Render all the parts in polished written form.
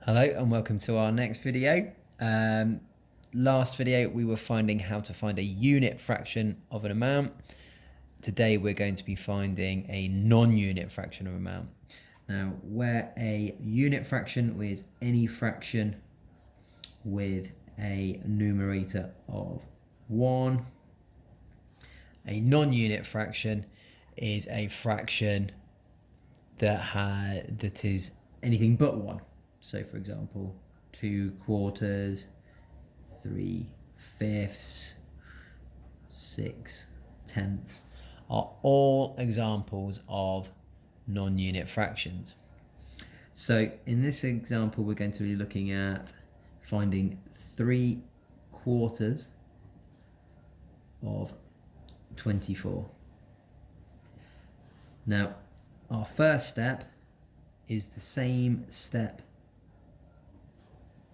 Hello and welcome to our next video. Last video we were finding how to find a unit fraction of an amount. Today we're going to be finding a non-unit fraction of amount. Now, where a unit fraction is any fraction with a numerator of 1, a non-unit fraction is a fraction that is anything but 1. So for example, 2/4, 3/5, 6/10 are all examples of non-unit fractions. So in this example, we're going to be looking at finding 3/4 of 24. Now, our first step is the same step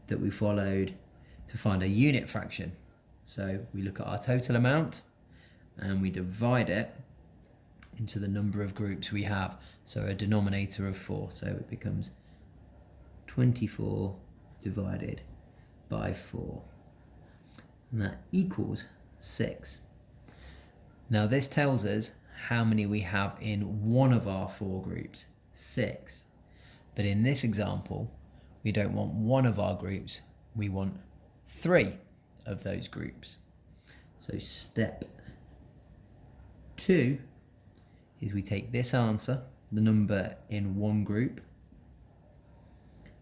that we followed to find a unit fraction. So we look at our total amount and we divide it into the number of groups we have. So a denominator of 4. So it becomes 24 divided by 4. And that equals 6. Now this tells us how many we have in one of our 4 groups, 6. But in this example, we don't want one of our groups, we want 3 of those groups. So step 2 is we take this answer, the number in one group,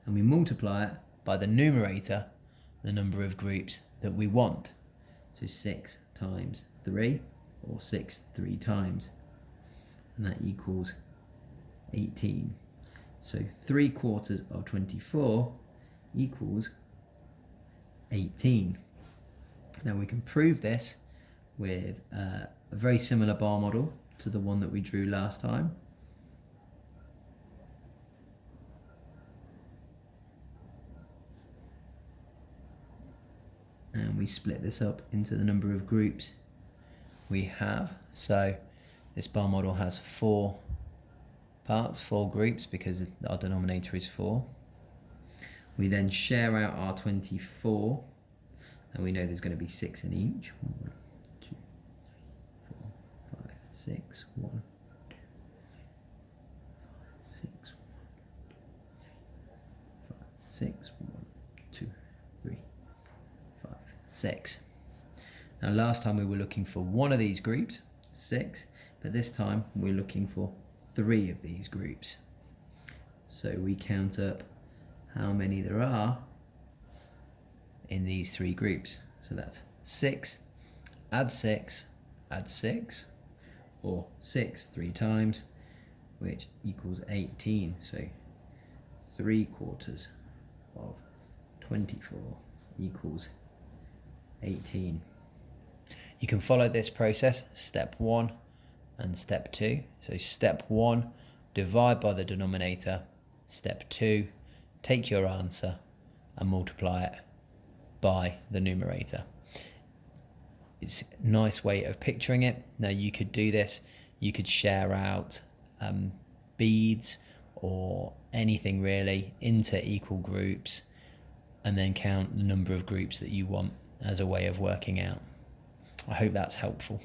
and we multiply it by the numerator, the number of groups that we want. So 6 times 3, or 6 3 times, and that equals 18. So 3/4 of 24 equals 18. Now we can prove this with a very similar bar model to the one that we drew last time. And we split this up into the number of groups we have. So this bar model has 4 parts, 4 groups, because our denominator is 4. We then share out our 24, and we know there's going to be 6 in each. 1, 2, 3, 4, 5, 6. 1, 2, 6, 1, 5, 6. 1, 2, 3, 4, 5, 6. Now last time we were looking for one of these groups, 6, but this time we're looking for 3 of these groups. So we count up how many there are in these 3 groups. So that's 6, add 6, add 6, or 6 3 times, which equals 18. So 3/4 of 24 equals 18. You can follow this process, step 1 and step 2. So step 1, divide by the denominator. Step 2, take your answer and multiply it by the numerator. It's a nice way of picturing it. Now you could do this, you could share out beads or anything really into equal groups and then count the number of groups that you want as a way of working out. I hope that's helpful.